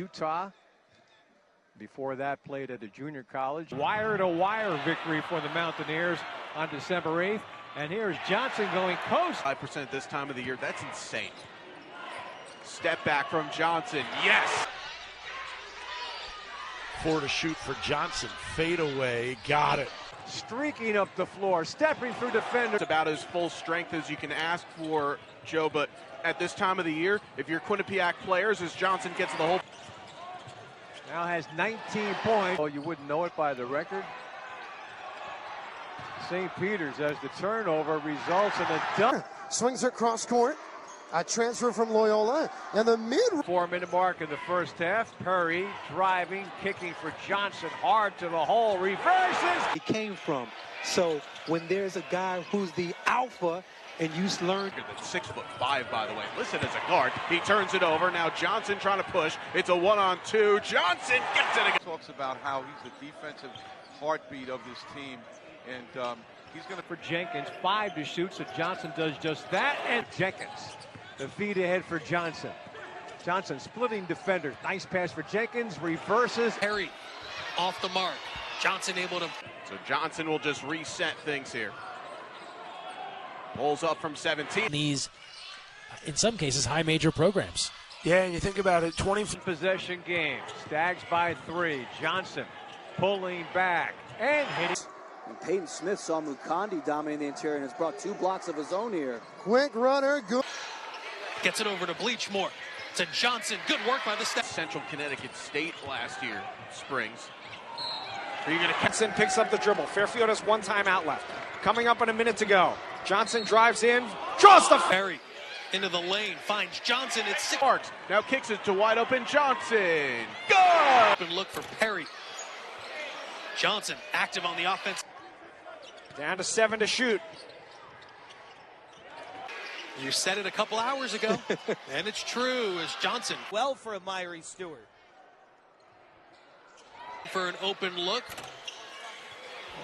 Utah. Before that, played at a junior college. Wire-to-wire victory for the Mountaineers on December 8th. And here's Johnson going coast. 5% at this time of the year. That's insane. Step back from Johnson. Yes. 4 to shoot for Johnson. Fade away. Got it. Streaking up the floor, stepping through defenders. It's about as full strength as you can ask for, Joe, but at this time of the year, if you're Quinnipiac players, as Johnson gets the whole... Now has 19 points. Oh, you wouldn't know it by the record. St. Peter's, as the turnover results in a dunk. Swings it cross court. A transfer from Loyola. And the mid... 4-minute mark in the first half. Perry driving, kicking for Johnson. Hard to the hole. Reverses. He came from. So when there's a guy who's the alpha and you learn... 6'5", by the way. Listen, as a guard, he turns it over. Now Johnson trying to push. It's a 1-on-2. Johnson gets it again. Talks about how he's the defensive heartbeat of this team. And he's going to... For Jenkins, 5 to shoot, so Johnson does just that. And Jenkins, the feed ahead for Johnson. Johnson splitting defenders. Nice pass for Jenkins. Reverses. Perry off the mark. Johnson able to... So Johnson will just reset things here. Pulls up from 17. These, in some cases, high major programs. Yeah, and you think about it, 20 possession game. Stags by 3. Johnson pulling back and hitting. And Peyton Smith saw Mukandi dominate the interior and has brought 2 blocks of his own here. Quick runner. Good. Gets it over to Bleachmore. To Johnson. Good work by the staff. Central Connecticut State last year, Springs. Are you going to... Johnson picks up the dribble. Fairfield has 1 timeout left. Coming up in a minute to go. Johnson drives in, draws the... Perry into the lane, finds Johnson. It's 6. Marks now kicks it to wide open Johnson. Go! Open look for Perry. Johnson active on the offense. Down to 7 to shoot. You said it a couple hours ago, and it's true as Johnson. Well for Amiri Stewart. For an open look.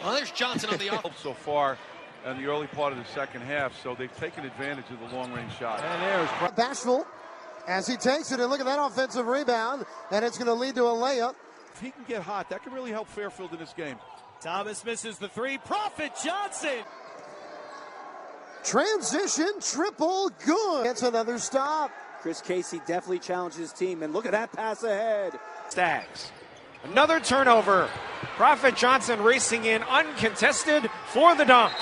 Well, there's Johnson on the offense. So far in the early part of the second half, so they've taken advantage of the long-range shot. And there's Bashful as he takes it, and look at that offensive rebound, and it's going to lead to a layup. If he can get hot, that can really help Fairfield in this game. Thomas misses the 3. Prophet Johnson. Transition triple good. It's another stop. Chris Casey definitely challenges his team, and look at that pass ahead. Stags. Another turnover. Prophet Johnson racing in uncontested for the dunk.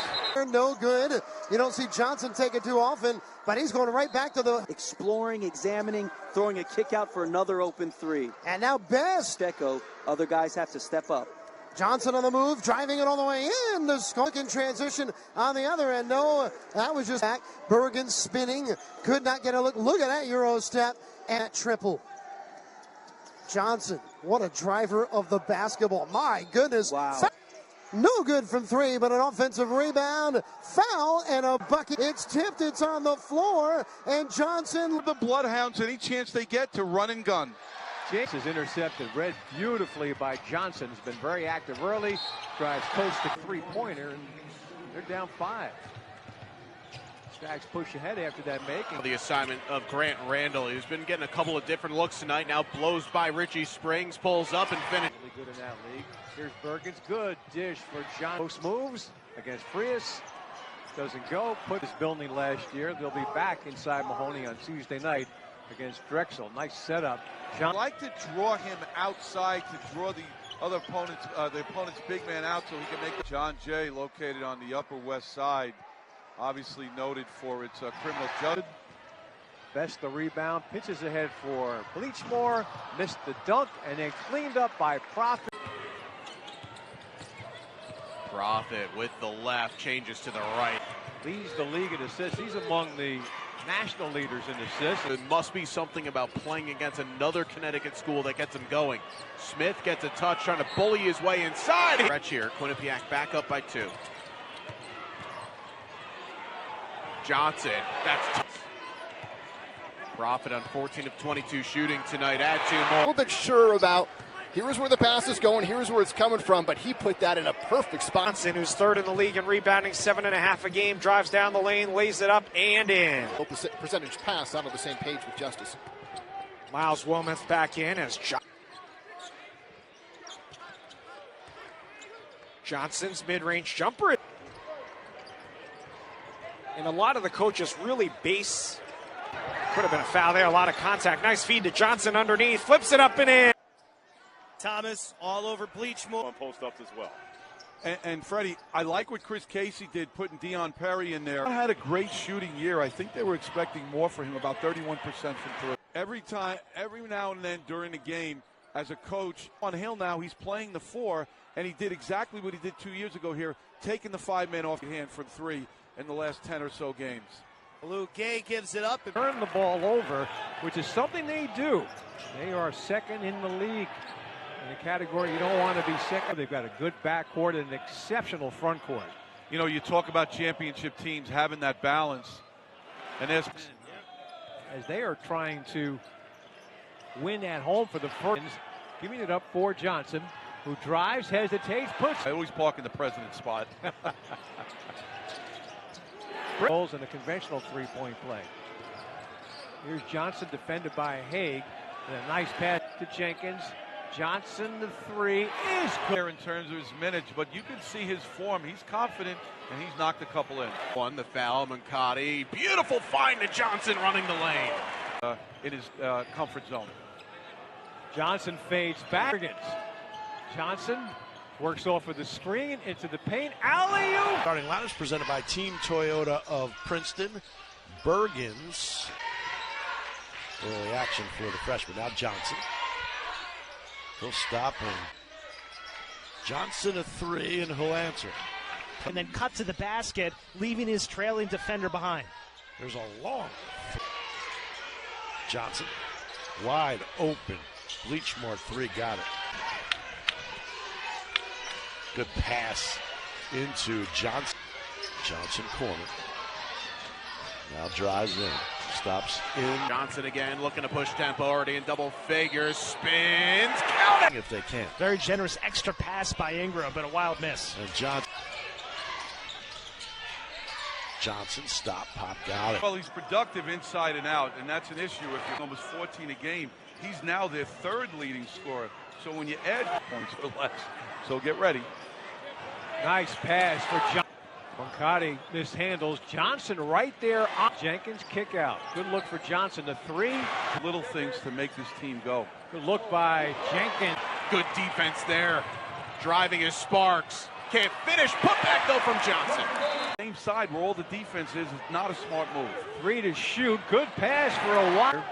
No good. You don't see Johnson take it too often, but he's going right back to the... Exploring, examining, throwing a kick out for another open 3. And now Best. Deco, other guys have to step up. Johnson on the move, driving it all the way in. The Skulk in transition on the other end. No, that was just back. Bergen spinning. Could not get a look. Look at that Euro step and triple. Johnson, what a driver of the basketball. My goodness. Wow. No good from 3, but an offensive rebound, foul, and a bucket. It's tipped, it's on the floor, and Johnson. The Bloodhounds, any chance they get to run and gun. James is intercepted, read beautifully by Johnson. He's been very active early, drives coast to 3-pointer, and they're down 5. Stags push ahead after that making. The assignment of Grant Randall. He's been getting a couple of different looks tonight. Now blows by Richie Springs, pulls up and finishes. Really good in that league. Here's Bergens, good dish for John. Post moves against Frias. Doesn't go. Put his building last year. They'll be back inside Mahoney on Tuesday night against Drexel. Nice setup. I like to draw him outside to draw the other opponent's big man out so he can make it. John Jay, located on the Upper West Side, obviously noted for its criminal justice. Best the rebound, pitches ahead for Bleachmore, missed the dunk, and then cleaned up by Prophet. Prophet with the left, changes to the right. Leads the league in assists. He's among the national leaders in assists. It must be something about playing against another Connecticut school that gets him going. Smith gets a touch, trying to bully his way inside. Stretch here, Quinnipiac back up by 2. Johnson, that's Prophet on 14 of 22 shooting tonight. Add 2 more. A little bit sure about here's where the pass is going, here's where it's coming from, but he put that in a perfect spot. Johnson, who's 3rd in the league in rebounding, 7.5 a game, drives down the lane, lays it up and in. Hope the percentage pass out on the same page with Justice. Miles Wilmoth back in as Johnson's mid-range jumper. And a lot of the coaches really base. Could have been a foul there, a lot of contact. Nice feed to Johnson underneath, flips it up and in. Thomas all over Bleachmore. On post-ups as well. And Freddie, I like what Chris Casey did, putting Dion Perry in there. He had a great shooting year. I think they were expecting more for him, about 31% from three. Every now and then during the game, as a coach, on Hill now, he's playing the 4, and he did exactly what he did 2 years ago here, taking the 5-man off the hand from 3 in the last 10 or so games. Luke Gay gives it up. Turn the ball over, which is something they do. They are second in the league. In the category you don't want to be second. They've got a good backcourt and an exceptional front court. You know, you talk about championship teams having that balance. And as they are trying to win at home for the first, giving it up for Johnson, who drives, hesitates, puts. I always park in the president's spot. Goals in a conventional three-point play. Here's Johnson defended by Haig. And a nice pass to Jenkins. Johnson, the 3 is clear in terms of his minutes, but you can see his form. He's confident, and he's knocked a couple in. Won the foul, Mancotti. Beautiful find to Johnson running the lane. In his comfort zone. Johnson fades back. Johnson works off of the screen into the paint. Alley-oop! Starting lineup is presented by Team Toyota of Princeton. Bergens. Early action for the freshman. Now Johnson. He'll stop and Johnson a 3 and he'll answer. And then cut to the basket, leaving his trailing defender behind. There's a long Johnson wide open. Bleachmore 3 got it. Good pass into Johnson. Johnson corner. Now drives in. Stops in. Johnson again looking to push tempo, already in double figures. Spins. Count it! If they can. Very generous extra pass by Ingram, but a wild miss. And Johnson stop, pop, got it. Well, he's productive inside and out, and that's an issue if you're almost 14 a game. He's now their 3rd leading scorer. So when you add points or less, so get ready. Nice pass for Johnson. Mancotti mishandles Johnson right there on Jenkins kick out. Good look for Johnson, the 3. Little things to make this team go. Good look by Jenkins. Good defense there. Driving his Sparks. Can't finish. Put back though from Johnson. Same side where all the defense is not a smart move. 3 to shoot. Good pass for a wire.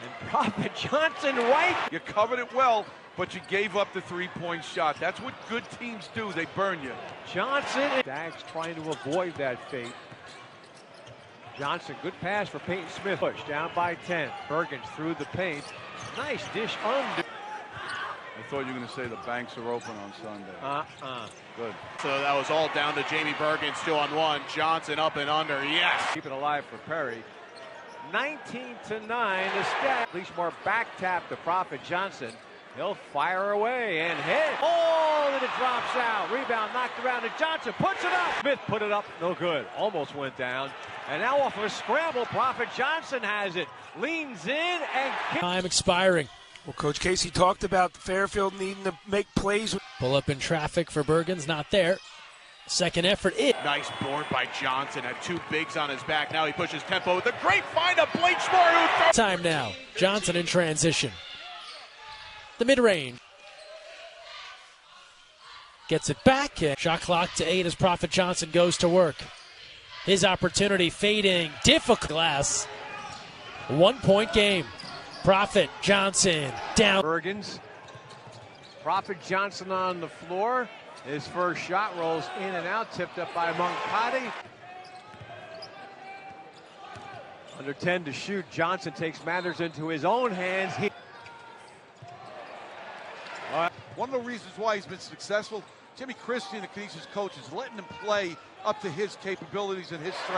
And Prophet Johnson right. You covered it well, but you gave up the 3-point shot. That's what good teams do. They burn you. Johnson. Dags trying to avoid that fate. Johnson, good pass for Peyton Smith. Push down by 10. Bergens through the paint. Nice dish under. I thought you were going to say the banks are open on Sunday. Good. So that was all down to Jamie Bergens, 2-on-1. Johnson up and under. Yes. Keep it alive for Perry. 19-9. The stat. Bleachmore back tap to Prophet Johnson. He'll fire away and hit. Oh, and it drops out. Rebound knocked around to Johnson. Puts it up. Smith put it up. No good. Almost went down. And now off of a scramble, Prophet Johnson has it. Leans in and kicks. Time expiring. Well, Coach Casey talked about Fairfield needing to make plays. Pull up in traffic for Bergens. Not there. Second effort. Nice board by Johnson. Had 2 bigs on his back. Now he pushes tempo with a great find of Bleachmore. Time now. Johnson in transition. The mid-range. Gets it back. Shot clock to 8 as Prophet Johnson goes to work. His opportunity fading. Difficult glass. 1-point game. Prophet Johnson down. Bergens. Prophet Johnson on the floor. His first shot rolls in and out. Tipped up by Mancotti. Under 10 to shoot. Johnson takes matters into his own hands. One of the reasons why he's been successful, Jimmy Christian, the Canisius coach, is letting him play up to his capabilities and his strength.